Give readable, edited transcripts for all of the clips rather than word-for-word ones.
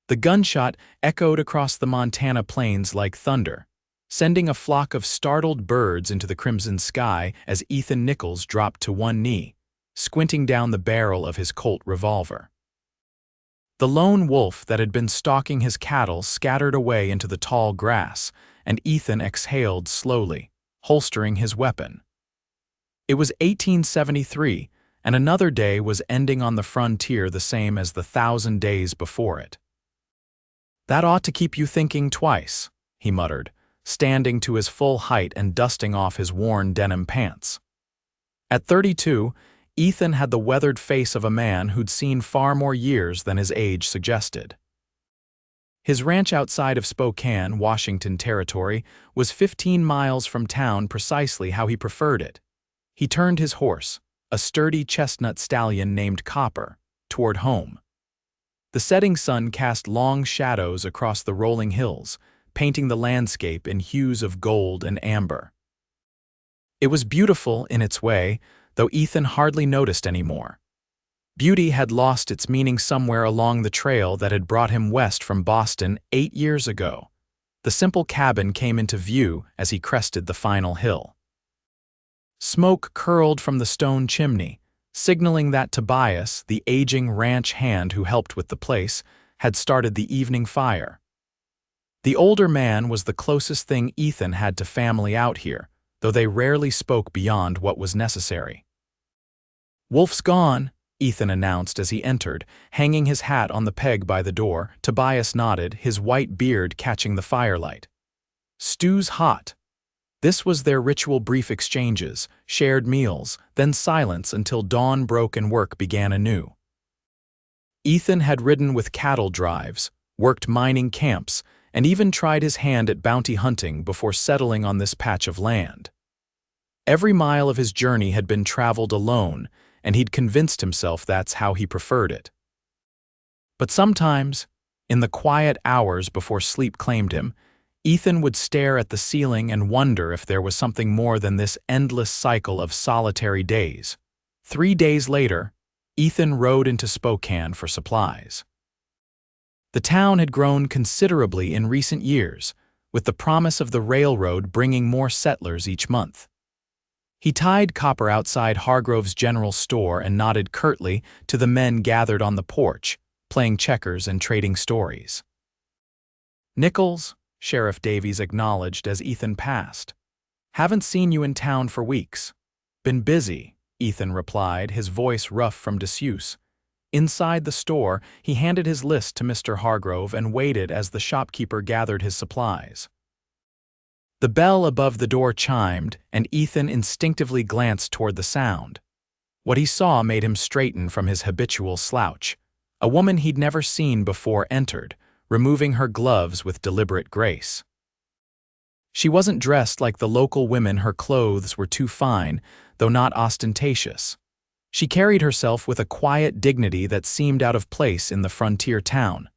The gunshot echoed across the Montana plains like thunder, sending a flock of startled birds into the crimson sky as Ethan Nichols dropped to one knee, squinting down the barrel of his Colt revolver. The lone wolf that had been stalking his cattle scattered away into the tall grass, and Ethan exhaled slowly, holstering his weapon. It was 1873, and another day was ending on the frontier the same as the 1,000 days before it. "That ought to keep you thinking twice," he muttered, standing to his full height and dusting off his worn denim pants. At 32, Ethan had the weathered face of a man who'd seen far more years than his age suggested. His ranch outside of Spokane, Washington Territory, was 15 miles from town precisely how he preferred it. He turned his horse, a sturdy chestnut stallion named Copper, toward home. The setting sun cast long shadows across the rolling hills, painting the landscape in hues of gold and amber. It was beautiful in its way, though Ethan hardly noticed anymore. Beauty had lost its meaning somewhere along the trail that had brought him west from Boston 8 years ago. The simple cabin came into view as he crested the final hill. Smoke curled from the stone chimney, signaling that Tobias, the aging ranch hand who helped with the place, had started the evening fire. The older man was the closest thing Ethan had to family out here, though they rarely spoke beyond what was necessary. "Wolf's gone," Ethan announced as he entered, hanging his hat on the peg by the door. Tobias nodded, his white beard catching the firelight. "Stew's hot." This was their ritual: brief exchanges, shared meals, then silence until dawn broke and work began anew. Ethan had ridden with cattle drives, worked mining camps, and even tried his hand at bounty hunting before settling on this patch of land. Every mile of his journey had been traveled alone, and he'd convinced himself that's how he preferred it. But sometimes, in the quiet hours before sleep claimed him, Ethan would stare at the ceiling and wonder if there was something more than this endless cycle of solitary days. 3 days later, Ethan rode into Spokane for supplies. The town had grown considerably in recent years, with the promise of the railroad bringing more settlers each month. He tied Copper outside Hargrove's general store and nodded curtly to the men gathered on the porch, playing checkers and trading stories. "Nichols," Sheriff Davies acknowledged as Ethan passed. "Haven't seen you in town for weeks." "Been busy," Ethan replied, his voice rough from disuse. Inside the store, he handed his list to Mr. Hargrove and waited as the shopkeeper gathered his supplies. The bell above the door chimed, and Ethan instinctively glanced toward the sound. What he saw made him straighten from his habitual slouch. A woman he'd never seen before entered, removing her gloves with deliberate grace. She wasn't dressed like the local women. Her clothes were too fine, though not ostentatious. She carried herself with a quiet dignity that seemed out of place in the frontier town.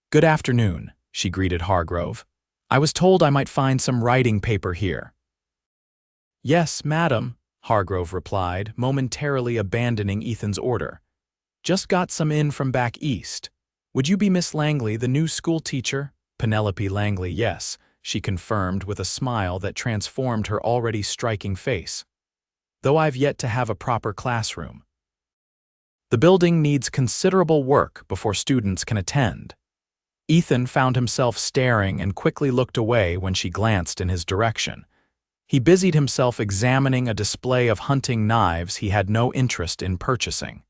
"Good afternoon," she greeted Hargrove. "I was told I might find some writing paper here." "Yes, madam," Hargrove replied, momentarily abandoning Ethan's order. "Just got some in from back east. Would you be Miss Langley, the new schoolteacher?" "Penelope Langley, yes," she confirmed with a smile that transformed her already striking face. "Though I've yet to have a proper classroom. The building needs considerable work before students can attend." Ethan found himself staring and quickly looked away when she glanced in his direction. He busied himself examining a display of hunting knives he had no interest in purchasing.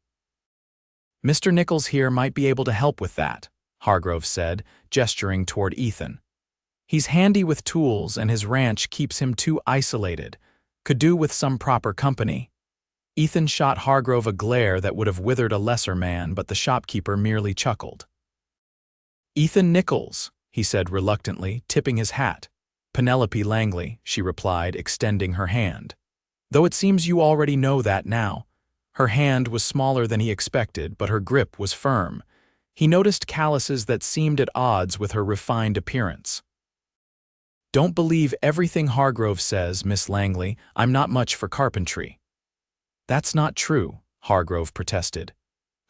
"Mr. Nichols here might be able to help with that," Hargrove said, gesturing toward Ethan. "He's handy with tools and his ranch keeps him too isolated. Could do with some proper company." Ethan shot Hargrove a glare that would have withered a lesser man, but the shopkeeper merely chuckled. "Ethan Nichols," he said reluctantly, tipping his hat. "Penelope Langley," she replied, extending her hand. "Though it seems you already know that now." Her hand was smaller than he expected, but her grip was firm. He noticed calluses that seemed at odds with her refined appearance. "Don't believe everything Hargrove says, Miss Langley. I'm not much for carpentry." "That's not true," Hargrove protested.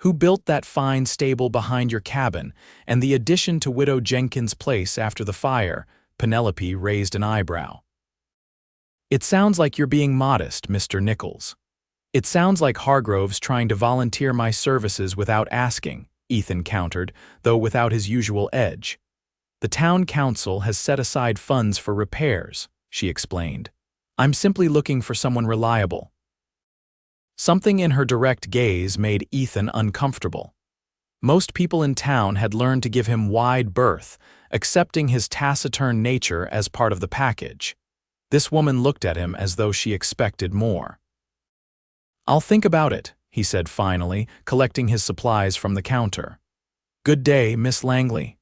Who built that fine stable behind your cabin, and the addition to Widow Jenkins' place after the fire? Penelope raised an eyebrow. It sounds like you're being modest, Mr. Nichols. It sounds like Hargrove's trying to volunteer my services without asking, Ethan countered, though without his usual edge. The town council has set aside funds for repairs, she explained. I'm simply looking for someone reliable. Something in her direct gaze made Ethan uncomfortable. Most people in town had learned to give him wide berth, accepting his taciturn nature as part of the package. This woman looked at him as though she expected more. I'll think about it, he said finally, collecting his supplies from the counter. Good day, Miss Langley.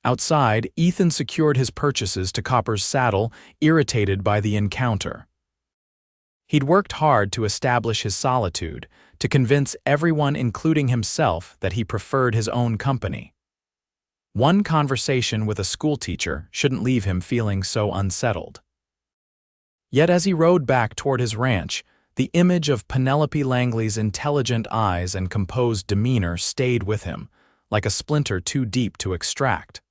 Outside, Ethan secured his purchases to Copper's saddle, irritated by the encounter. He'd worked hard to establish his solitude, to convince everyone, including himself, that he preferred his own company. One conversation with a schoolteacher shouldn't leave him feeling so unsettled. Yet as he rode back toward his ranch, the image of Penelope Langley's intelligent eyes and composed demeanor stayed with him, like a splinter too deep to extract.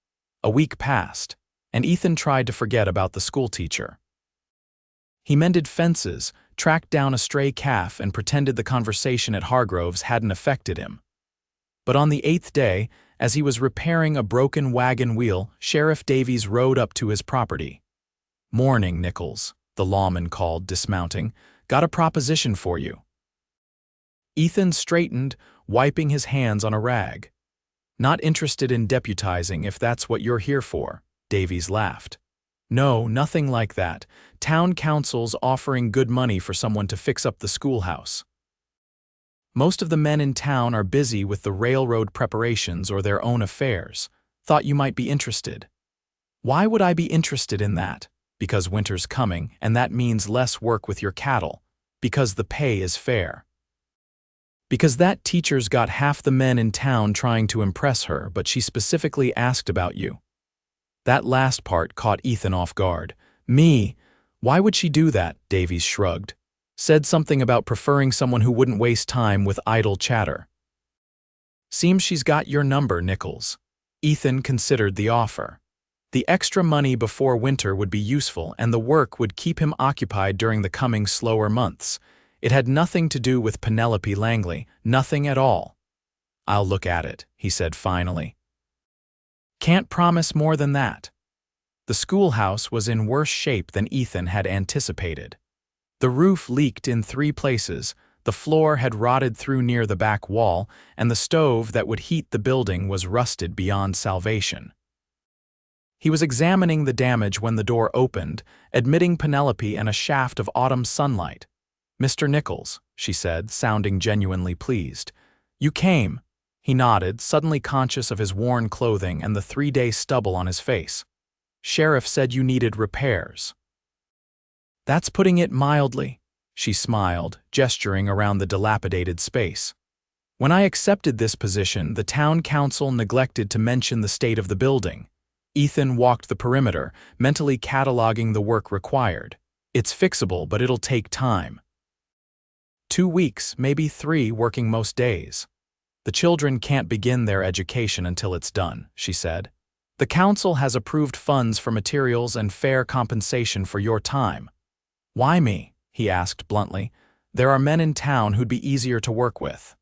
A week passed, and Ethan tried to forget about the schoolteacher. He mended fences, tracked down a stray calf, and pretended the conversation at Hargrove's hadn't affected him. But on the 8th day, as he was repairing a broken wagon wheel, Sheriff Davies rode up to his property. "Morning, Nichols," the lawman called, dismounting. "Got a proposition for you." Ethan straightened, wiping his hands on a rag. "Not interested in deputizing, if that's what you're here for," Davies laughed. "No, nothing like that. Town council's offering good money for someone to fix up the schoolhouse. Most of the men in town are busy with the railroad preparations or their own affairs. Thought you might be interested." "Why would I be interested in that?" "Because winter's coming, and that means less work with your cattle. Because the pay is fair. Because that teacher's got half the men in town trying to impress her, but she specifically asked about you." That last part caught Ethan off guard. "Me? Why would she do that?" Davies shrugged. "Said something about preferring someone who wouldn't waste time with idle chatter." "Seems she's got your number, Nichols." Ethan considered the offer. The extra money before winter would be useful, and the work would keep him occupied during the coming slower months. It had nothing to do with Penelope Langley, nothing at all. "I'll look at it," he said finally. "Can't promise more than that." The schoolhouse was in worse shape than Ethan had anticipated. The roof leaked in 3 places, the floor had rotted through near the back wall, and the stove that would heat the building was rusted beyond salvation. He was examining the damage when the door opened, admitting Penelope and a shaft of autumn sunlight. "Mr. Nichols," she said, sounding genuinely pleased. "You came." He nodded, suddenly conscious of his worn clothing and the 3-day stubble on his face. "Sheriff said you needed repairs." "That's putting it mildly," she smiled, gesturing around the dilapidated space. "When I accepted this position, the town council neglected to mention the state of the building." Ethan walked the perimeter, mentally cataloging the work required. "It's fixable, but it'll take time. 2 weeks, maybe 3, working most days. The children can't begin their education until it's done," she said. "The council has approved funds for materials and fair compensation for your time." "Why me?" he asked bluntly. "There are men in town who'd be easier to work with."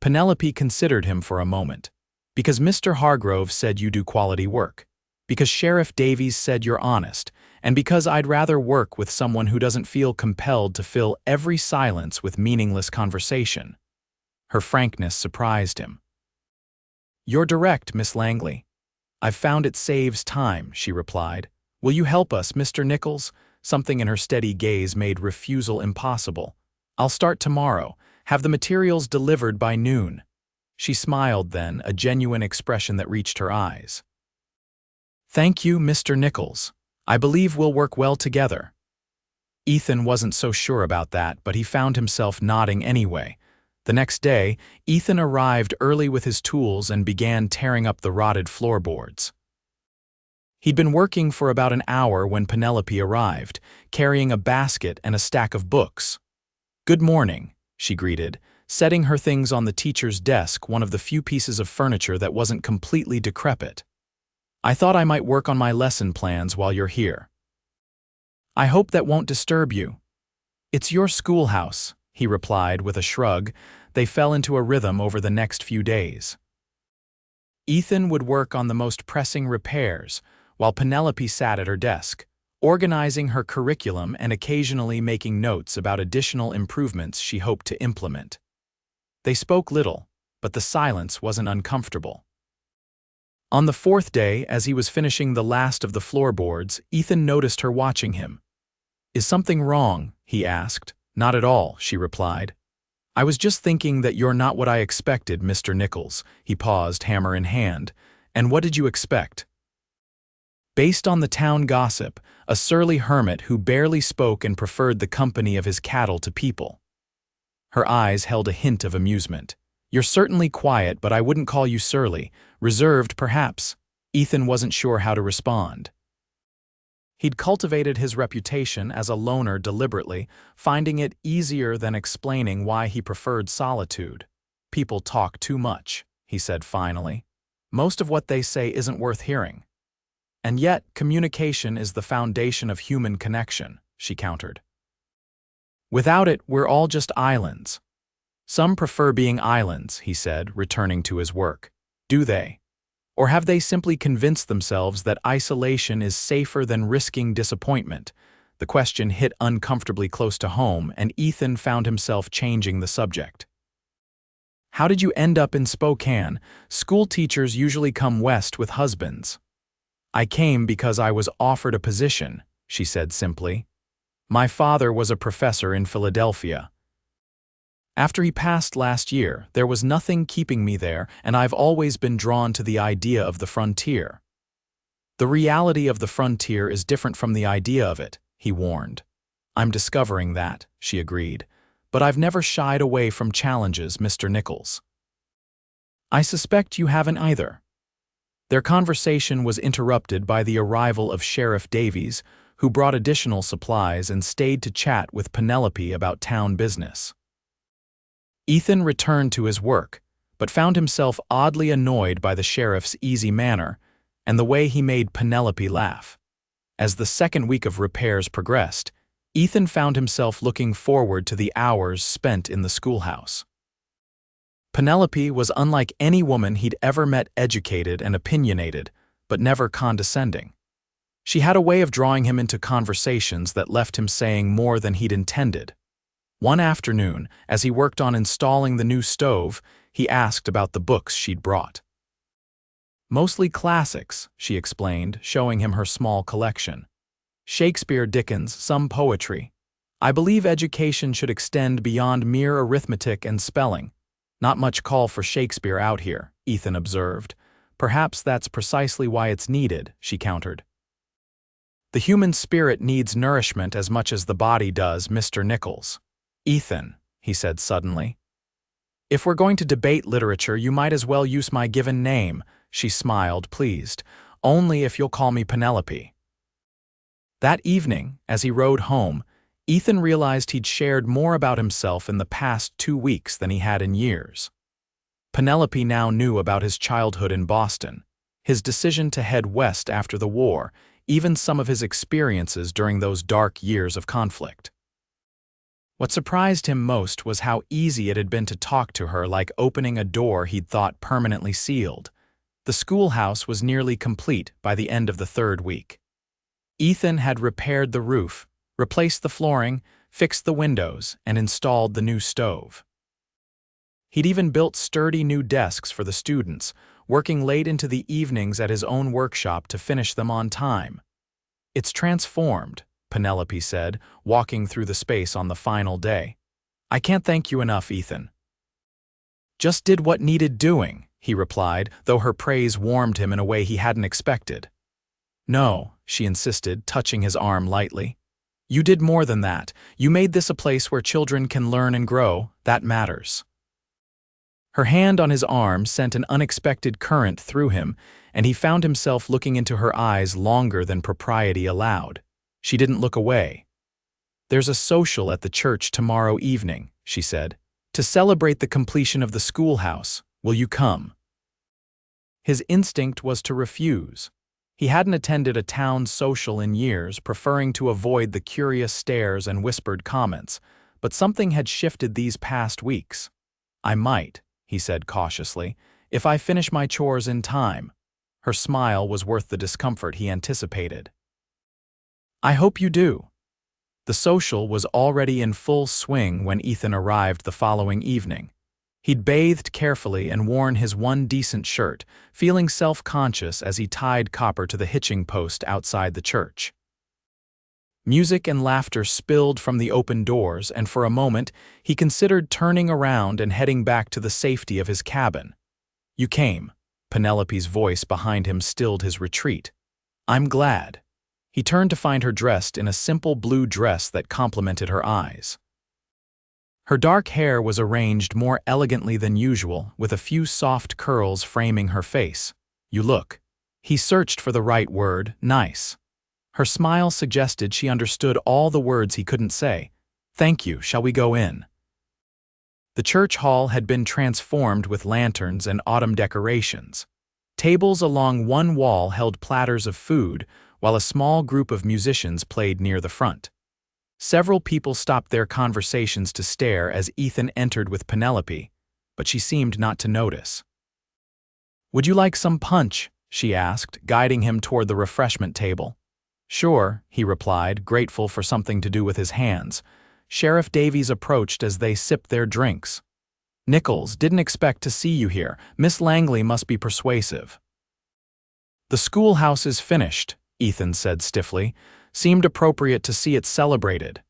Penelope considered him for a moment. "Because Mr. Hargrove said you do quality work. Because Sheriff Davies said you're honest. And because I'd rather work with someone who doesn't feel compelled to fill every silence with meaningless conversation." Her frankness surprised him. "You're direct, Miss Langley." "I've found it saves time," she replied. "Will you help us, Mr. Nichols?" Something in her steady gaze made refusal impossible. "I'll start tomorrow. Have the materials delivered by noon." She smiled then, a genuine expression that reached her eyes. "Thank you, Mr. Nichols. I believe we'll work well together." Ethan wasn't so sure about that, but he found himself nodding anyway. The next day, Ethan arrived early with his tools and began tearing up the rotted floorboards. He'd been working for about an hour when Penelope arrived, carrying a basket and a stack of books. "Good morning," she greeted, setting her things on the teacher's desk, one of the few pieces of furniture that wasn't completely decrepit. "I thought I might work on my lesson plans while you're here." "I hope that won't disturb you." "It's your schoolhouse," he replied with a shrug. They fell into a rhythm over the next few days. Ethan would work on the most pressing repairs, while Penelope sat at her desk, organizing her curriculum and occasionally making notes about additional improvements she hoped to implement. They spoke little, but the silence wasn't uncomfortable. On the fourth day, as he was finishing the last of the floorboards, Ethan noticed her watching him. "Is something wrong?" he asked. "Not at all," she replied. "I was just thinking that you're not what I expected, Mr. Nichols." He paused, hammer in hand. "And what did you expect?" "Based on the town gossip, a surly hermit who barely spoke and preferred the company of his cattle to people." Her eyes held a hint of amusement. "You're certainly quiet, but I wouldn't call you surly. Reserved, perhaps." Ethan wasn't sure how to respond. He'd cultivated his reputation as a loner deliberately, finding it easier than explaining why he preferred solitude. "People talk too much," he said finally. "Most of what they say isn't worth hearing." "And yet, communication is the foundation of human connection," she countered. "Without it, we're all just islands." "Some prefer being islands," he said, returning to his work. "Do they? Or have they simply convinced themselves that isolation is safer than risking disappointment?" The question hit uncomfortably close to home, and Ethan found himself changing the subject. "How did you end up in Spokane? School teachers usually come west with husbands." "I came because I was offered a position," she said simply. "My father was a professor in Philadelphia. After he passed last year, there was nothing keeping me there, and I've always been drawn to the idea of the frontier." "The reality of the frontier is different from the idea of it," he warned. "I'm discovering that," she agreed. "But I've never shied away from challenges, Mr. Nichols." "I suspect you haven't either." Their conversation was interrupted by the arrival of Sheriff Davies, who brought additional supplies and stayed to chat with Penelope about town business. Ethan returned to his work, but found himself oddly annoyed by the sheriff's easy manner and the way he made Penelope laugh. As the second week of repairs progressed, Ethan found himself looking forward to the hours spent in the schoolhouse. Penelope was unlike any woman he'd ever met, educated and opinionated, but never condescending. She had a way of drawing him into conversations that left him saying more than he'd intended. One afternoon, as he worked on installing the new stove, he asked about the books she'd brought. "Mostly classics," she explained, showing him her small collection. "Shakespeare, Dickens, some poetry. I believe education should extend beyond mere arithmetic and spelling." "Not much call for Shakespeare out here," Ethan observed. "Perhaps that's precisely why it's needed," she countered. "The human spirit needs nourishment as much as the body does, Mr. Nichols." "Ethan," he said suddenly. "If we're going to debate literature, you might as well use my given name," she smiled, pleased. "Only if you'll call me Penelope." That evening, as he rode home, Ethan realized he'd shared more about himself in the past 2 weeks than he had in years. Penelope now knew about his childhood in Boston, his decision to head west after the war, even some of his experiences during those dark years of conflict. What surprised him most was how easy it had been to talk to her, like opening a door he'd thought permanently sealed. The schoolhouse was nearly complete by the end of the 3rd week. Ethan had repaired the roof, replaced the flooring, fixed the windows, and installed the new stove. He'd even built sturdy new desks for the students, working late into the evenings at his own workshop to finish them on time. "It's transformed," Penelope said, walking through the space on the final day. "I can't thank you enough, Ethan." "Just did what needed doing," he replied, though her praise warmed him in a way he hadn't expected. "No," she insisted, touching his arm lightly. "You did more than that. You made this a place where children can learn and grow. That matters." Her hand on his arm sent an unexpected current through him, and he found himself looking into her eyes longer than propriety allowed. She didn't look away. "There's a social at the church tomorrow evening," she said. To celebrate the completion of the schoolhouse, will you come? His instinct was to refuse. He hadn't attended a town social in years, preferring to avoid the curious stares and whispered comments, but something had shifted these past weeks. I might, he said cautiously, if I finish my chores in time. Her smile was worth the discomfort he anticipated. I hope you do. The social was already in full swing when Ethan arrived the following evening. He'd bathed carefully and worn his one decent shirt, feeling self-conscious as he tied Copper to the hitching post outside the church. Music and laughter spilled from the open doors, and for a moment he considered turning around and heading back to the safety of his cabin. You came. Penelope's voice behind him stilled his retreat. I'm glad. He turned to find her dressed in a simple blue dress that complemented her eyes. Her dark hair was arranged more elegantly than usual, with a few soft curls framing her face. You look. He searched for the right word, nice. Her smile suggested she understood all the words he couldn't say. Thank you, shall we go in? The church hall had been transformed with lanterns and autumn decorations. Tables along one wall held platters of food, while a small group of musicians played near the front. Several people stopped their conversations to stare as Ethan entered with Penelope, but she seemed not to notice. Would you like some punch? She asked, guiding him toward the refreshment table. Sure, he replied, grateful for something to do with his hands. Sheriff Davies approached as they sipped their drinks. Nichols, didn't expect to see you here. Miss Langley must be persuasive. The schoolhouse is finished, Ethan said stiffly. Seemed appropriate to see it celebrated.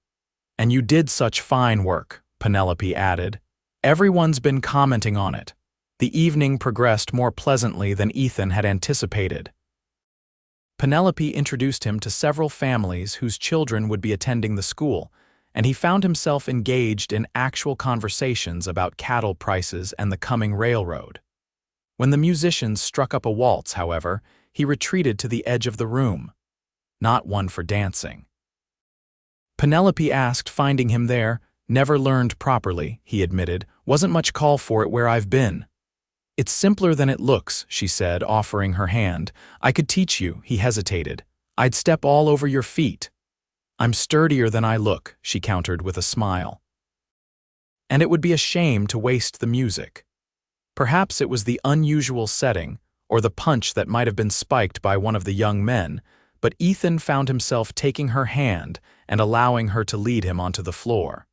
And you did such fine work, Penelope added. Everyone's been commenting on it. The evening progressed more pleasantly than Ethan had anticipated. Penelope introduced him to several families whose children would be attending the school, and he found himself engaged in actual conversations about cattle prices and the coming railroad. When the musicians struck up a waltz, however, he retreated to the edge of the room. Not one for dancing. Penelope asked, finding him there. Never learned properly, he admitted. Wasn't much call for it where I've been. It's simpler than it looks, she said, offering her hand. I could teach you, he hesitated. I'd step all over your feet. I'm sturdier than I look, she countered with a smile. And it would be a shame to waste the music. Perhaps it was the unusual setting, or the punch that might have been spiked by one of the young men, but Ethan found himself taking her hand and allowing her to lead him onto the floor.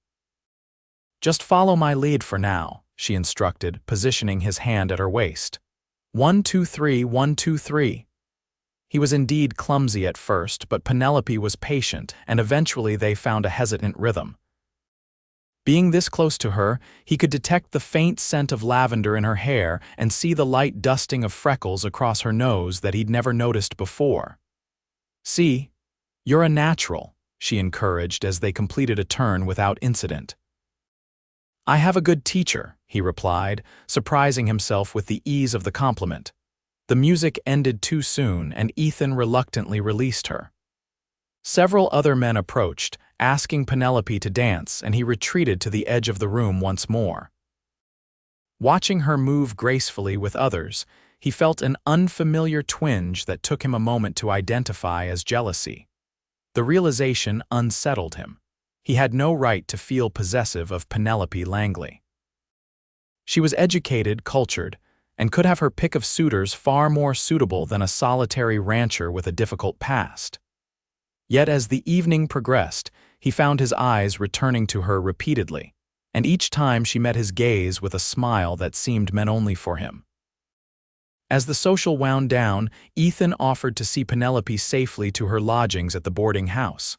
Just follow my lead for now, she instructed, positioning his hand at her waist. 1, 2, 3, 1, 2, 3. He was indeed clumsy at first, but Penelope was patient, and eventually they found a hesitant rhythm. Being this close to her, he could detect the faint scent of lavender in her hair and see the light dusting of freckles across her nose that he'd never noticed before. See, you're a natural, she encouraged as they completed a turn without incident. I have a good teacher, he replied, surprising himself with the ease of the compliment. The music ended too soon, and Ethan reluctantly released her. Several other men approached, asking Penelope to dance, and he retreated to the edge of the room once more. Watching her move gracefully with others, he felt an unfamiliar twinge that took him a moment to identify as jealousy. The realization unsettled him. He had no right to feel possessive of Penelope Langley. She was educated, cultured, and could have her pick of suitors far more suitable than a solitary rancher with a difficult past. Yet as the evening progressed, he found his eyes returning to her repeatedly, and each time she met his gaze with a smile that seemed meant only for him. As the social wound down, Ethan offered to see Penelope safely to her lodgings at the boarding house.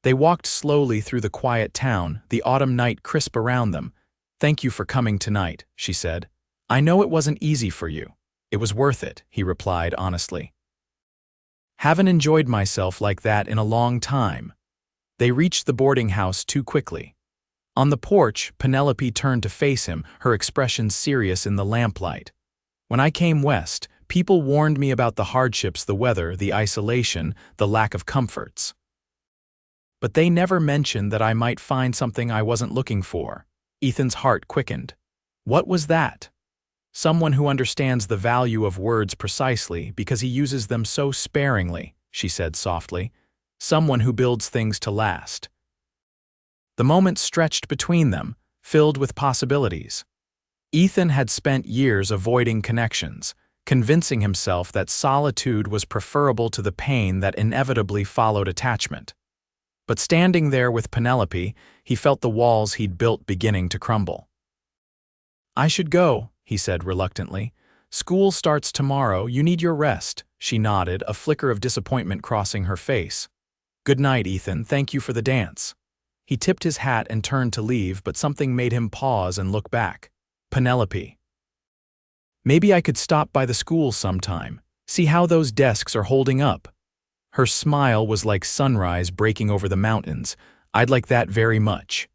They walked slowly through the quiet town, the autumn night crisp around them. Thank you for coming tonight, she said. I know it wasn't easy for you. It was worth it, he replied honestly. Haven't enjoyed myself like that in a long time. They reached the boarding house too quickly. On the porch, Penelope turned to face him, her expression serious in the lamplight. When I came west, people warned me about the hardships, the weather, the isolation, the lack of comforts. But they never mentioned that I might find something I wasn't looking for. Ethan's heart quickened. What was that? Someone who understands the value of words precisely because he uses them so sparingly, she said softly. Someone who builds things to last. The moment stretched between them, filled with possibilities. Ethan had spent years avoiding connections, convincing himself that solitude was preferable to the pain that inevitably followed attachment. But standing there with Penelope, he felt the walls he'd built beginning to crumble. "I should go," he said reluctantly. "School starts tomorrow, you need your rest." She nodded, a flicker of disappointment crossing her face. "Good night, Ethan, thank you for the dance." He tipped his hat and turned to leave, but something made him pause and look back. Penelope. "Maybe I could stop by the school sometime, see how those desks are holding up." Her smile was like sunrise breaking over the mountains. "I'd like that very much."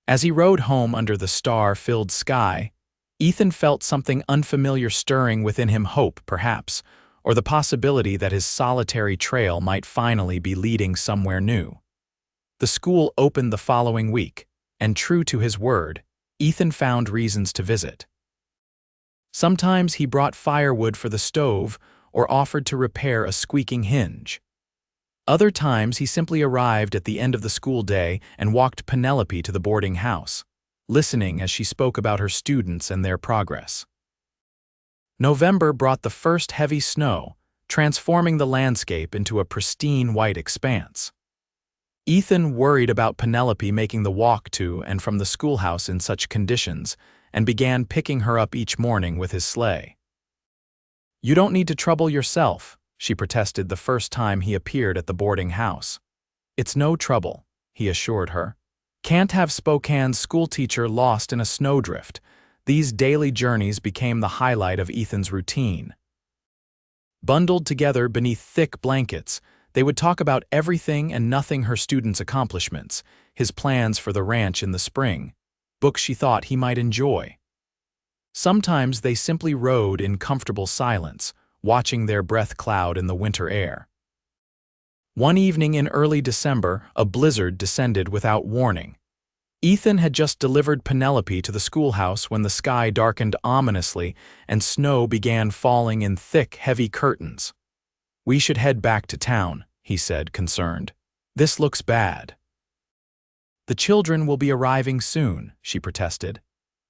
As he rode home under the star-filled sky, Ethan felt something unfamiliar stirring within him, hope, perhaps, or the possibility that his solitary trail might finally be leading somewhere new. The school opened the following week, and true to his word, Ethan found reasons to visit. Sometimes he brought firewood for the stove or offered to repair a squeaking hinge. Other times he simply arrived at the end of the school day and walked Penelope to the boarding house, listening as she spoke about her students and their progress. November brought the first heavy snow, transforming the landscape into a pristine white expanse. Ethan worried about Penelope making the walk to and from the schoolhouse in such conditions and began picking her up each morning with his sleigh. "You don't need to trouble yourself," she protested the first time he appeared at the boarding house. "It's no trouble," he assured her. "Can't have Spokane's schoolteacher lost in a snowdrift." These daily journeys became the highlight of Ethan's routine. Bundled together beneath thick blankets, they would talk about everything and nothing: her students' accomplishments, his plans for the ranch in the spring, books she thought he might enjoy. Sometimes they simply rode in comfortable silence, watching their breath cloud in the winter air. One evening in early December, a blizzard descended without warning. Ethan had just delivered Penelope to the schoolhouse when the sky darkened ominously and snow began falling in thick, heavy curtains. "We should head back to town," he said, concerned. "This looks bad." "The children will be arriving soon," she protested.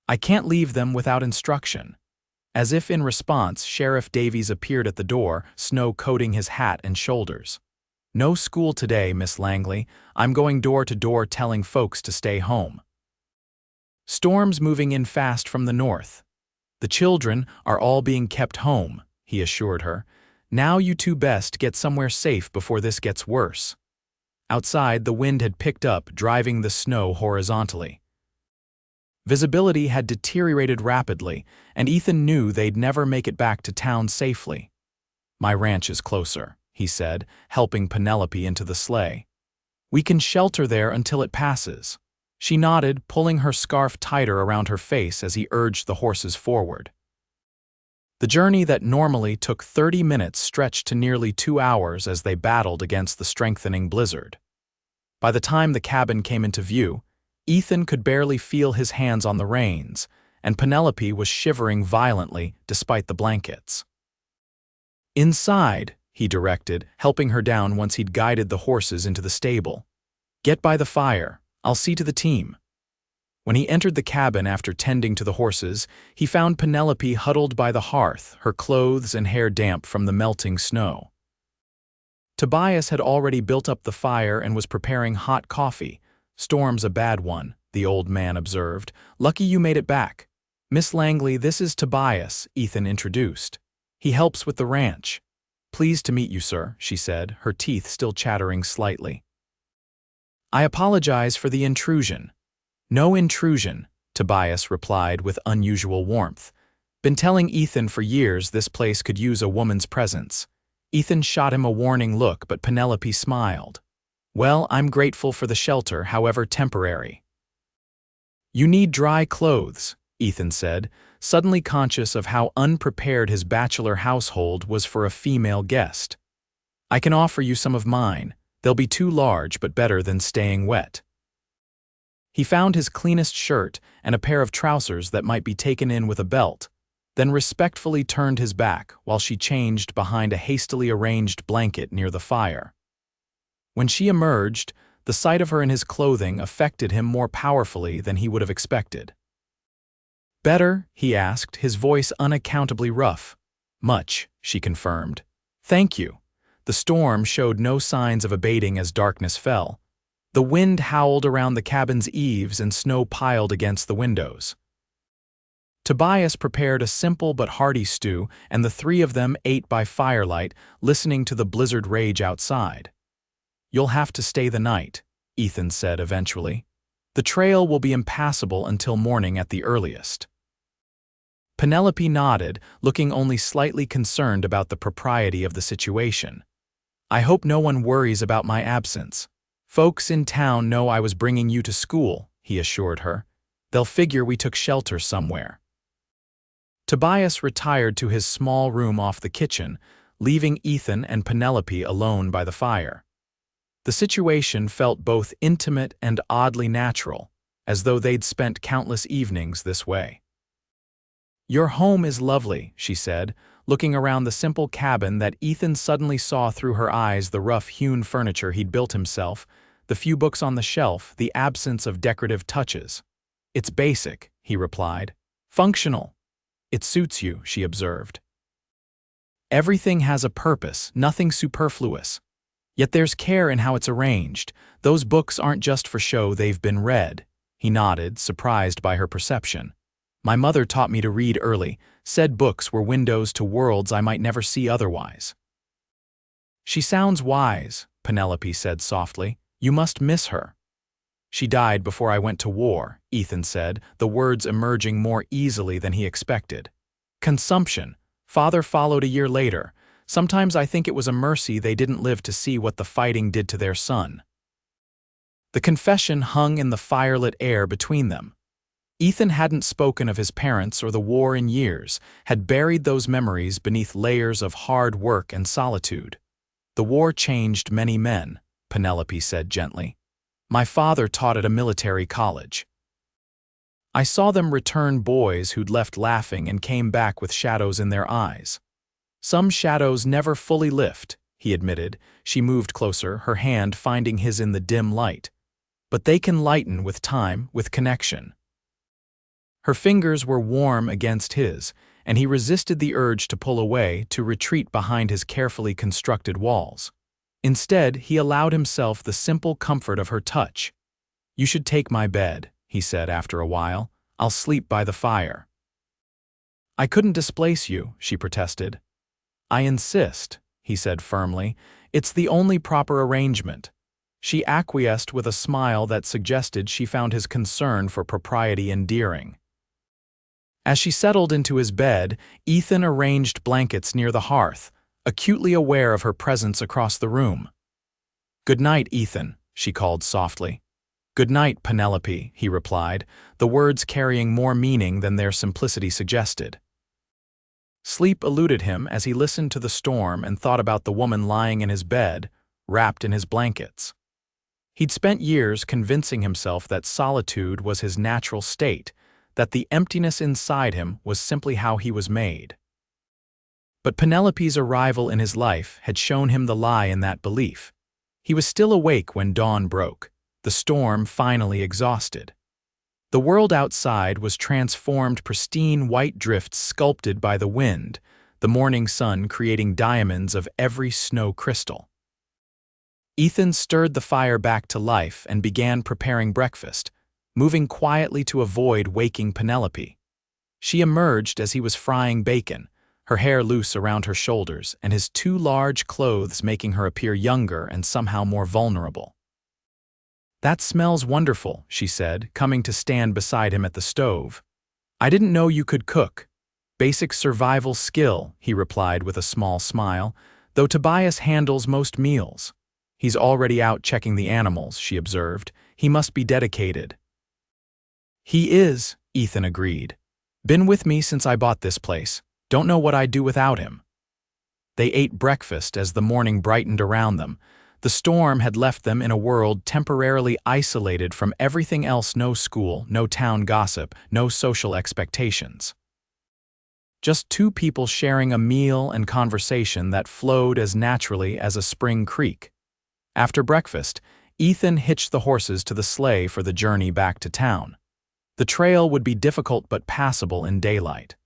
"I can't leave them without instruction." As if in response, Sheriff Davies appeared at the door, snow coating his hat and shoulders. "No school today, Miss Langley. I'm going door to door telling folks to stay home." Storms moving in fast from the north. "The children are all being kept home," he assured her. "Now you two best get somewhere safe before this gets worse." Outside, the wind had picked up, driving the snow horizontally. Visibility had deteriorated rapidly, and Ethan knew they'd never make it back to town safely. "My ranch is closer," he said, helping Penelope into the sleigh. "We can shelter there until it passes." She nodded, pulling her scarf tighter around her face as he urged the horses forward. The journey that normally took 30 minutes stretched to nearly 2 hours as they battled against the strengthening blizzard. By the time the cabin came into view, Ethan could barely feel his hands on the reins, and Penelope was shivering violently despite the blankets. "Inside," he directed, helping her down once he'd guided the horses into the stable. "Get by the fire. I'll see to the team." When he entered the cabin after tending to the horses, he found Penelope huddled by the hearth, her clothes and hair damp from the melting snow. Tobias had already built up the fire and was preparing hot coffee. "Storm's a bad one," the old man observed. "Lucky you made it back." "Miss Langley, this is Tobias," Ethan introduced. "He helps with the ranch." "Pleased to meet you, sir," she said, her teeth still chattering slightly. "I apologize for the intrusion." "No intrusion," Tobias replied with unusual warmth. "Been telling Ethan for years this place could use a woman's presence." Ethan shot him a warning look, but Penelope smiled. "Well, I'm grateful for the shelter, however temporary." "You need dry clothes," Ethan said, suddenly conscious of how unprepared his bachelor household was for a female guest. "I can offer you some of mine. They'll be too large, but better than staying wet." He found his cleanest shirt and a pair of trousers that might be taken in with a belt, then respectfully turned his back while she changed behind a hastily arranged blanket near the fire. When she emerged, the sight of her in his clothing affected him more powerfully than he would have expected. "Better?" he asked, his voice unaccountably rough. "Much," she confirmed. "Thank you." The storm showed no signs of abating as darkness fell. The wind howled around the cabin's eaves and snow piled against the windows. Tobias prepared a simple but hearty stew, and the three of them ate by firelight, listening to the blizzard rage outside. "You'll have to stay the night," Ethan said eventually. "The trail will be impassable until morning at the earliest." Penelope nodded, looking only slightly concerned about the propriety of the situation. "I hope no one worries about my absence. Folks in town know I was bringing you to school," he assured her. "They'll figure we took shelter somewhere." Tobias retired to his small room off the kitchen, leaving Ethan and Penelope alone by the fire. The situation felt both intimate and oddly natural, as though they'd spent countless evenings this way. "Your home is lovely," she said, looking around the simple cabin that Ethan suddenly saw through her eyes the rough-hewn furniture he'd built himself, the few books on the shelf, the absence of decorative touches. "It's basic," he replied. "Functional." "It suits you," she observed. "Everything has a purpose, nothing superfluous. Yet there's care in how it's arranged. Those books aren't just for show, they've been read." He nodded, surprised by her perception. "My mother taught me to read early, said books were windows to worlds I might never see otherwise." "She sounds wise," Penelope said softly. "You must miss her." "She died before I went to war," Ethan said, the words emerging more easily than he expected. "Consumption. Father followed a year later. Sometimes I think it was a mercy they didn't live to see what the fighting did to their son." The confession hung in the firelit air between them. Ethan hadn't spoken of his parents or the war in years, had buried those memories beneath layers of hard work and solitude. "The war changed many men," Penelope said gently. "My father taught at a military college. I saw them return boys who'd left laughing and came back with shadows in their eyes. Some shadows never fully lift," he admitted. She moved closer, her hand finding his in the dim light. "But they can lighten with time, with connection." Her fingers were warm against his, and he resisted the urge to pull away, to retreat behind his carefully constructed walls. Instead, he allowed himself the simple comfort of her touch. "You should take my bed," he said after a while. "I'll sleep by the fire." "I couldn't displace you," she protested. "I insist," he said firmly. "It's the only proper arrangement." She acquiesced with a smile that suggested she found his concern for propriety endearing. As she settled into his bed, Ethan arranged blankets near the hearth, acutely aware of her presence across the room. "Good night, Ethan," she called softly. "Good night, Penelope," he replied, the words carrying more meaning than their simplicity suggested. Sleep eluded him as he listened to the storm and thought about the woman lying in his bed, wrapped in his blankets. He'd spent years convincing himself that solitude was his natural state, that the emptiness inside him was simply how he was made. But Penelope's arrival in his life had shown him the lie in that belief. He was still awake when dawn broke, the storm finally exhausted. The world outside was transformed pristine white drifts sculpted by the wind, the morning sun creating diamonds of every snow crystal. Ethan stirred the fire back to life and began preparing breakfast, moving quietly to avoid waking Penelope. She emerged as he was frying bacon, her hair loose around her shoulders and his too large clothes making her appear younger and somehow more vulnerable. "That smells wonderful," she said, coming to stand beside him at the stove. "I didn't know you could cook." "Basic survival skill," he replied with a small smile, "though Tobias handles most meals." "He's already out checking the animals," she observed. "He must be dedicated." "He is," Ethan agreed. "Been with me since I bought this place. Don't know what I'd do without him." They ate breakfast as the morning brightened around them. The storm had left them in a world temporarily isolated from everything else: no school, no town gossip, no social expectations. Just two people sharing a meal and conversation that flowed as naturally as a spring creek. After breakfast, Ethan hitched the horses to the sleigh for the journey back to town. The trail would be difficult but passable in daylight.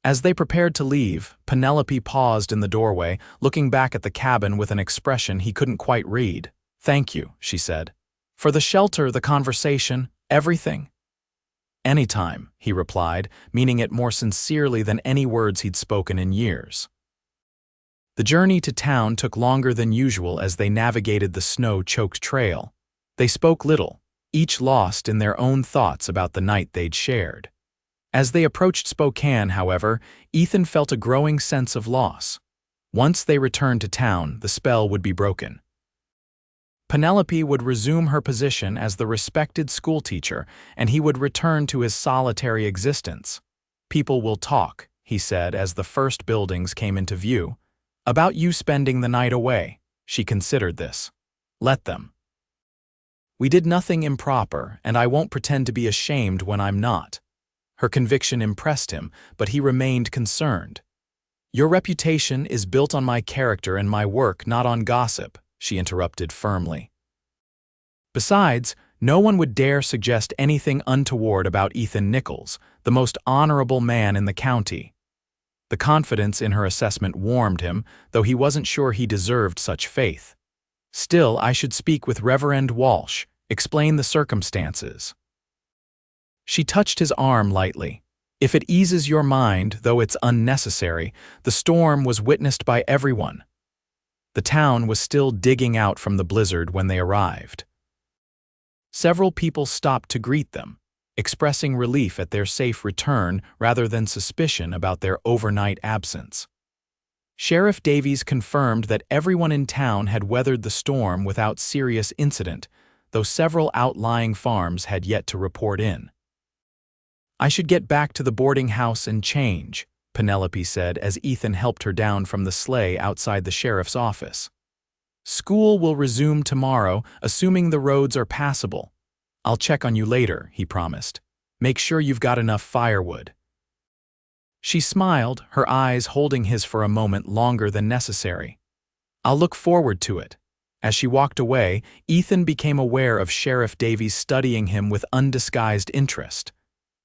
As they prepared to leave, Penelope paused in the doorway, looking back at the cabin with an expression he couldn't quite read. "Thank you," she said. "For the shelter, the conversation, everything." "Anytime," he replied, meaning it more sincerely than any words he'd spoken in years. The journey to town took longer than usual as they navigated the snow-choked trail. They spoke little, each lost in their own thoughts about the night they'd shared. As they approached Spokane, however, Ethan felt a growing sense of loss. Once they returned to town, the spell would be broken. Penelope would resume her position as the respected schoolteacher, and he would return to his solitary existence. "People will talk," he said as the first buildings came into view. "About you spending the night away." She considered this. "Let them. We did nothing improper, and I won't pretend to be ashamed when I'm not." Her conviction impressed him, but he remained concerned. "Your reputation is built on my character and my work, not on gossip," she interrupted firmly. Besides, no one would dare suggest anything untoward about Ethan Nichols, the most honorable man in the county. The confidence in her assessment warmed him, though he wasn't sure he deserved such faith. "Still, I should speak with Reverend Walsh, explain the circumstances." She touched his arm lightly. "If it eases your mind, though it's unnecessary, the storm was witnessed by everyone." The town was still digging out from the blizzard when they arrived. Several people stopped to greet them, expressing relief at their safe return rather than suspicion about their overnight absence. Sheriff Davies confirmed that everyone in town had weathered the storm without serious incident, though several outlying farms had yet to report in. "I should get back to the boarding house and change," Penelope said as Ethan helped her down from the sleigh outside the sheriff's office. "School will resume tomorrow, assuming the roads are passable. I'll check on you later," he promised. "Make sure you've got enough firewood." She smiled, her eyes holding his for a moment longer than necessary. "I'll look forward to it." As she walked away, Ethan became aware of Sheriff Davies studying him with undisguised interest.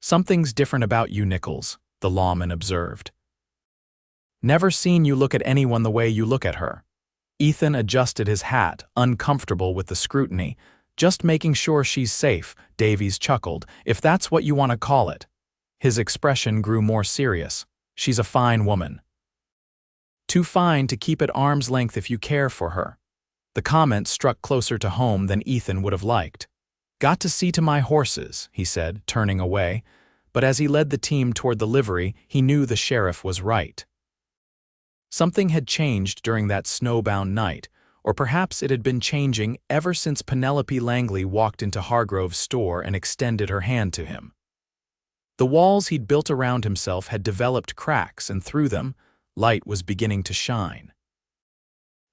"Something's different about you, Nichols," the lawman observed. "Never seen you look at anyone the way you look at her." Ethan adjusted his hat, uncomfortable with the scrutiny. "Just making sure she's safe," Davies chuckled, "if that's what you want to call it." His expression grew more serious. "She's a fine woman. Too fine to keep at arm's length if you care for her." The comment struck closer to home than Ethan would have liked. "Got to see to my horses," he said, turning away, but as he led the team toward the livery, he knew the sheriff was right. Something had changed during that snowbound night, or perhaps it had been changing ever since Penelope Langley walked into Hargrove's store and extended her hand to him. The walls he'd built around himself had developed cracks, and through them, light was beginning to shine.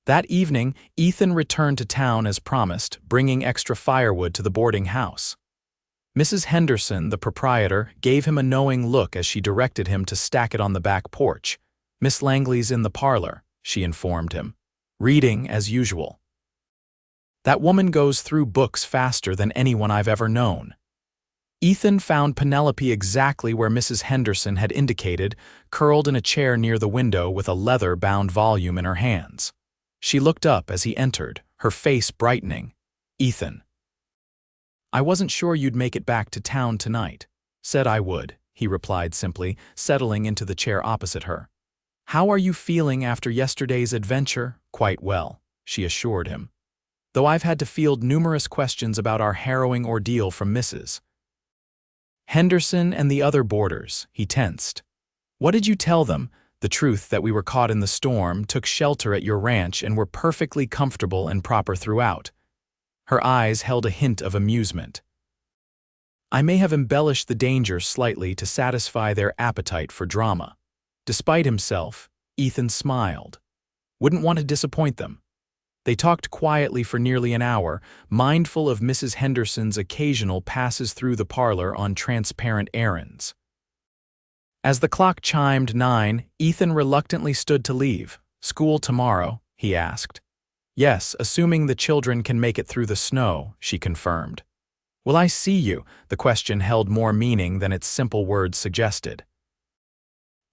That evening, Ethan returned to town as promised, bringing extra firewood to the boarding house. Mrs. Henderson, the proprietor, gave him a knowing look as she directed him to stack it on the back porch. "Miss Langley's in the parlor," she informed him. "Reading as usual." "That woman goes through books faster than anyone I've ever known." Ethan found Penelope exactly where Mrs. Henderson had indicated, curled in a chair near the window with a leather-bound volume in her hands. She looked up as he entered, her face brightening. "Ethan." "I wasn't sure you'd make it back to town tonight." "Said I would," he replied simply, settling into the chair opposite her. "How are you feeling after yesterday's adventure?" "Quite well," she assured him. "Though I've had to field numerous questions about our harrowing ordeal from Mrs. Henderson and the other boarders." He tensed. "What did you tell them?" "The truth that we were caught in the storm, took shelter at your ranch, and were perfectly comfortable and proper throughout." Her eyes held a hint of amusement. "I may have embellished the danger slightly to satisfy their appetite for drama." Despite himself, Ethan smiled. "Wouldn't want to disappoint them." They talked quietly for nearly an hour, mindful of Mrs. Henderson's occasional passes through the parlor on transparent errands. As the clock chimed 9, Ethan reluctantly stood to leave. "School tomorrow?" he asked. "Yes, assuming the children can make it through the snow," she confirmed. "Will I see you?" The question held more meaning than its simple words suggested.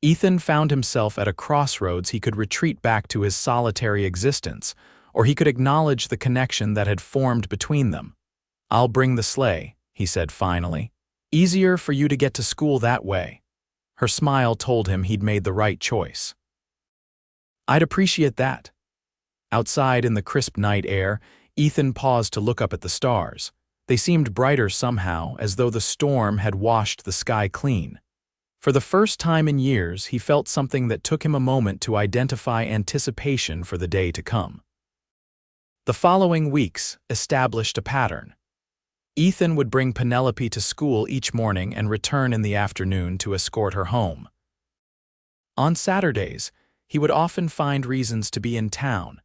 Ethan found himself at a crossroads. He could retreat back to his solitary existence, or he could acknowledge the connection that had formed between them. "I'll bring the sleigh," he said finally. "Easier for you to get to school that way." Her smile told him he'd made the right choice. "I'd appreciate that." Outside in the crisp night air, Ethan paused to look up at the stars. They seemed brighter somehow, as though the storm had washed the sky clean. For the first time in years, he felt something that took him a moment to identify: anticipation for the day to come. The following weeks established a pattern. Ethan would bring Penelope to school each morning and return in the afternoon to escort her home. On Saturdays, he would often find reasons to be in town,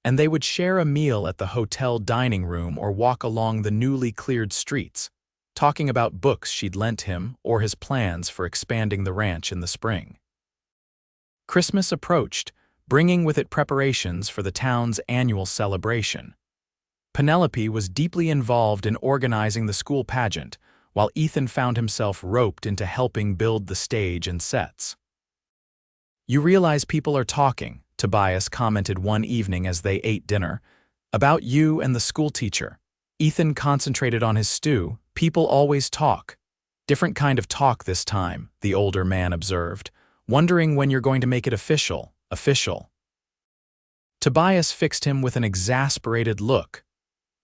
and they would share a meal at the hotel dining room or walk along the newly cleared streets, talking about books she'd lent him or his plans for expanding the ranch in the spring. Christmas approached, bringing with it preparations for the town's annual celebration. Penelope was deeply involved in organizing the school pageant, while Ethan found himself roped into helping build the stage and sets. "You realize people are talking," Tobias commented one evening as they ate dinner, "about you and the schoolteacher." Ethan concentrated on his stew. "People always talk." "Different kind of talk this time," the older man observed, "wondering when you're going to make it official." "Official?" Tobias fixed him with an exasperated look.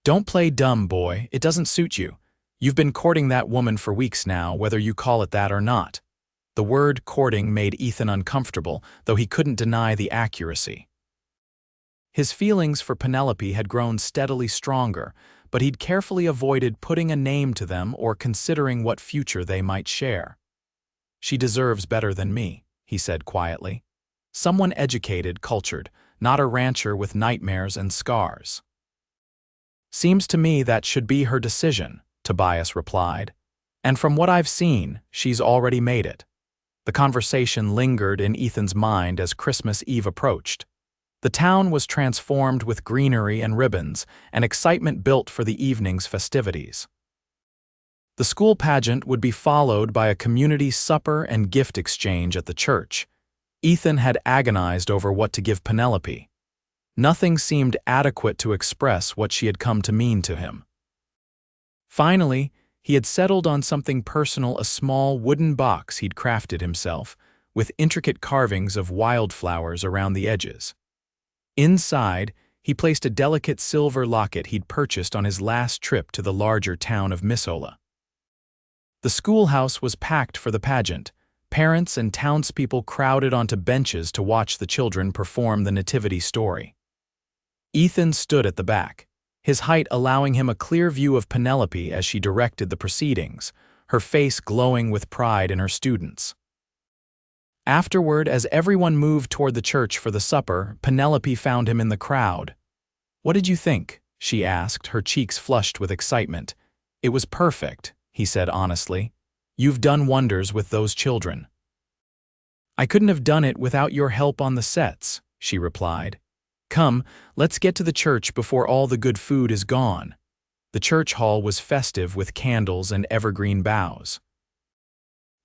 "Don't play dumb, boy. It doesn't suit you. You've been courting that woman for weeks now, whether you call it that or not." The word courting made Ethan uncomfortable, though he couldn't deny the accuracy. His feelings for Penelope had grown steadily stronger, but he'd carefully avoided putting a name to them or considering what future they might share. "She deserves better than me," he said quietly. "Someone educated, cultured, not a rancher with nightmares and scars." "Seems to me that should be her decision," Tobias replied. "And from what I've seen, she's already made it." The conversation lingered in Ethan's mind as Christmas Eve approached. The town was transformed with greenery and ribbons, and excitement built for the evening's festivities. The school pageant would be followed by a community supper and gift exchange at the church. Ethan had agonized over what to give Penelope. Nothing seemed adequate to express what she had come to mean to him. Finally, he had settled on something personal: a small wooden box he'd crafted himself, with intricate carvings of wildflowers around the edges. Inside, he placed a delicate silver locket he'd purchased on his last trip to the larger town of Missoula. The schoolhouse was packed for the pageant. Parents and townspeople crowded onto benches to watch the children perform the nativity story. Ethan stood at the back, his height allowing him a clear view of Penelope as she directed the proceedings, her face glowing with pride in her students. Afterward, as everyone moved toward the church for the supper, Penelope found him in the crowd. "What did you think?" she asked, her cheeks flushed with excitement. "It was perfect," he said honestly. "You've done wonders with those children." "I couldn't have done it without your help on the sets," she replied. "Come, let's get to the church before all the good food is gone." The church hall was festive with candles and evergreen boughs.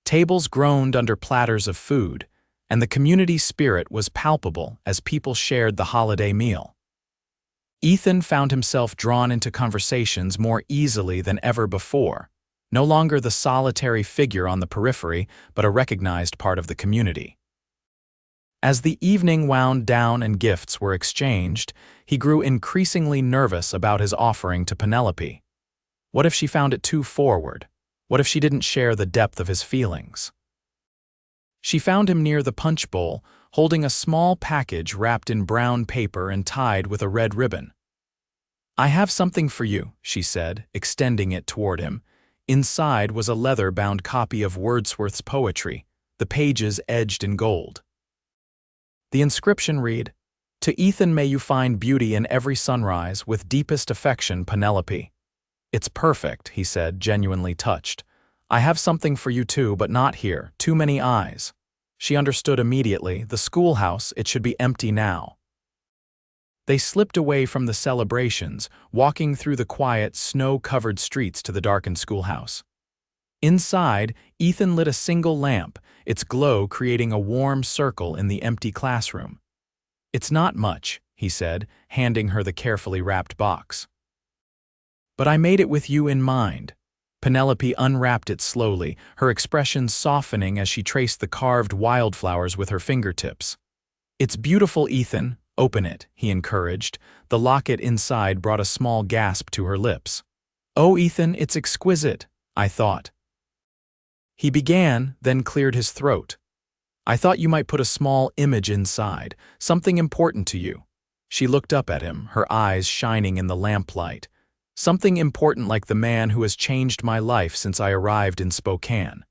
Tables groaned under platters of food, and the community spirit was palpable as people shared the holiday meal. Ethan found himself drawn into conversations more easily than ever before, no longer the solitary figure on the periphery, but a recognized part of the community. As the evening wound down and gifts were exchanged, he grew increasingly nervous about his offering to Penelope. What if she found it too forward? What if she didn't share the depth of his feelings? She found him near the punch bowl, holding a small package wrapped in brown paper and tied with a red ribbon. "I have something for you," she said, extending it toward him. Inside was a leather-bound copy of Wordsworth's poetry, the pages edged in gold. The inscription read, To Ethan, may you find beauty in every sunrise, with deepest affection, Penelope. It's perfect, he said, genuinely touched. I have something for you too, but not here. Too many eyes. She understood immediately. The schoolhouse, it should be empty now. They slipped away from the celebrations, walking through the quiet, snow-covered streets to the darkened schoolhouse. Inside, Ethan lit a single lamp, its glow creating a warm circle in the empty classroom. It's not much, he said, handing her the carefully wrapped box. But I made it with you in mind. Penelope unwrapped it slowly, her expression softening as she traced the carved wildflowers with her fingertips. It's beautiful, Ethan. Open it, he encouraged. The locket inside brought a small gasp to her lips. Oh, Ethan, it's exquisite, I thought. He began, then cleared his throat. I thought you might put a small image inside, something important to you. She looked up at him, her eyes shining in the lamplight. Something important like the man who has changed my life since I arrived in Spokane.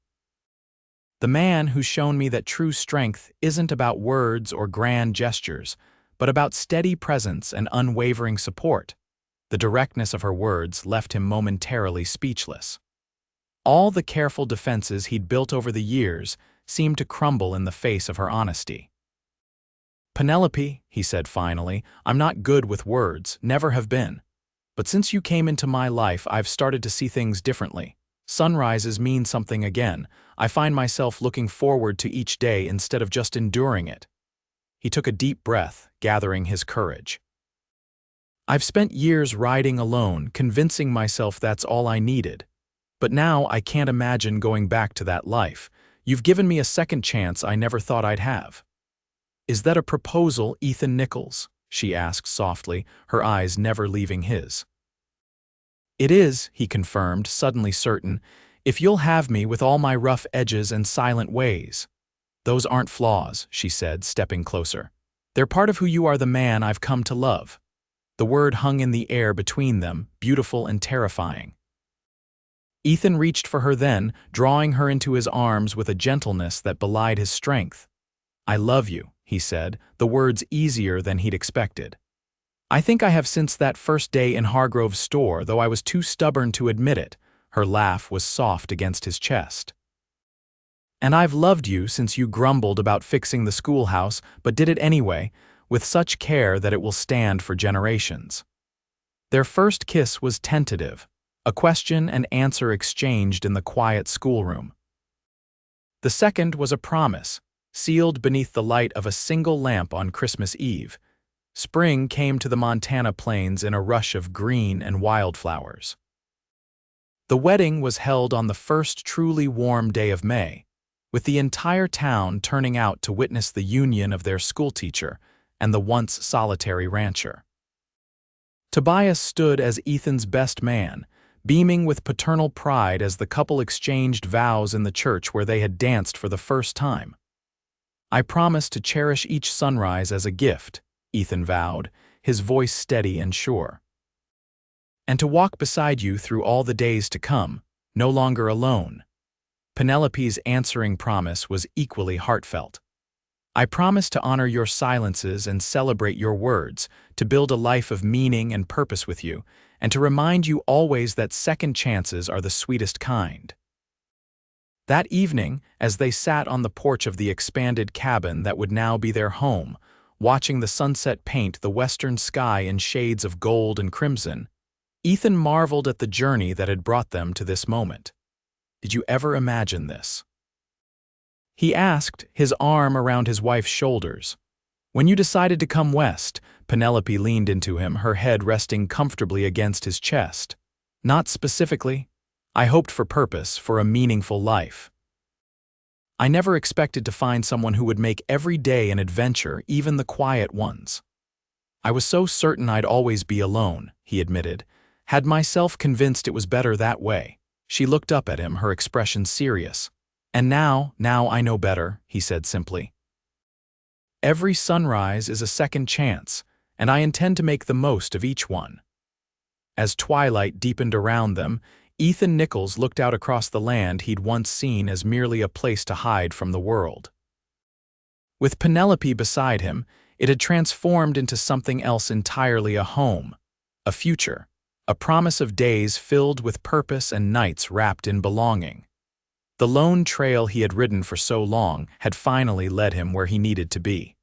The man who's shown me that true strength isn't about words or grand gestures, but about steady presence and unwavering support. The directness of her words left him momentarily speechless. All the careful defenses he'd built over the years seemed to crumble in the face of her honesty. Penelope, he said finally, I'm not good with words, never have been. But since you came into my life, I've started to see things differently. Sunrises mean something again. I find myself looking forward to each day instead of just enduring it. He took a deep breath, gathering his courage. I've spent years riding alone, convincing myself that's all I needed. But now I can't imagine going back to that life. You've given me a second chance I never thought I'd have. Is that a proposal, Ethan Nichols? She asked softly, her eyes never leaving his. It is, he confirmed, suddenly certain, if you'll have me with all my rough edges and silent ways. Those aren't flaws, she said, stepping closer. They're part of who you are, the man I've come to love. The word hung in the air between them, beautiful and terrifying. Ethan reached for her then, drawing her into his arms with a gentleness that belied his strength. I love you, he said, the words easier than he'd expected. I think I have since that first day in Hargrove's store, though I was too stubborn to admit it. Her laugh was soft against his chest. And I've loved you since you grumbled about fixing the schoolhouse, but did it anyway, with such care that it will stand for generations. Their first kiss was tentative, a question and answer exchanged in the quiet schoolroom. The second was a promise, sealed beneath the light of a single lamp on Christmas Eve. Spring came to the Montana plains in a rush of green and wildflowers. The wedding was held on the first truly warm day of May, with the entire town turning out to witness the union of their schoolteacher and the once solitary rancher. Tobias stood as Ethan's best man, beaming with paternal pride as the couple exchanged vows in the church where they had danced for the first time. I promise to cherish each sunrise as a gift, Ethan vowed, his voice steady and sure. And to walk beside you through all the days to come, no longer alone. Penelope's answering promise was equally heartfelt. I promise to honor your silences and celebrate your words, to build a life of meaning and purpose with you, and to remind you always that second chances are the sweetest kind. That evening, as they sat on the porch of the expanded cabin that would now be their home, watching the sunset paint the western sky in shades of gold and crimson, Ethan marveled at the journey that had brought them to this moment. Did you ever imagine this? He asked, his arm around his wife's shoulders. When you decided to come west, Penelope leaned into him, her head resting comfortably against his chest. Not specifically. I hoped for purpose, for a meaningful life. I never expected to find someone who would make every day an adventure, even the quiet ones. I was so certain I'd always be alone, he admitted, had myself convinced it was better that way. She looked up at him, her expression serious. And now I know better, he said simply. Every sunrise is a second chance, and I intend to make the most of each one. As twilight deepened around them, Ethan Nichols looked out across the land he'd once seen as merely a place to hide from the world. With Penelope beside him, It had transformed into something else entirely: a home, a future, a promise of days filled with purpose and nights wrapped in belonging. The lone trail he had ridden for so long had finally led him where he needed to be.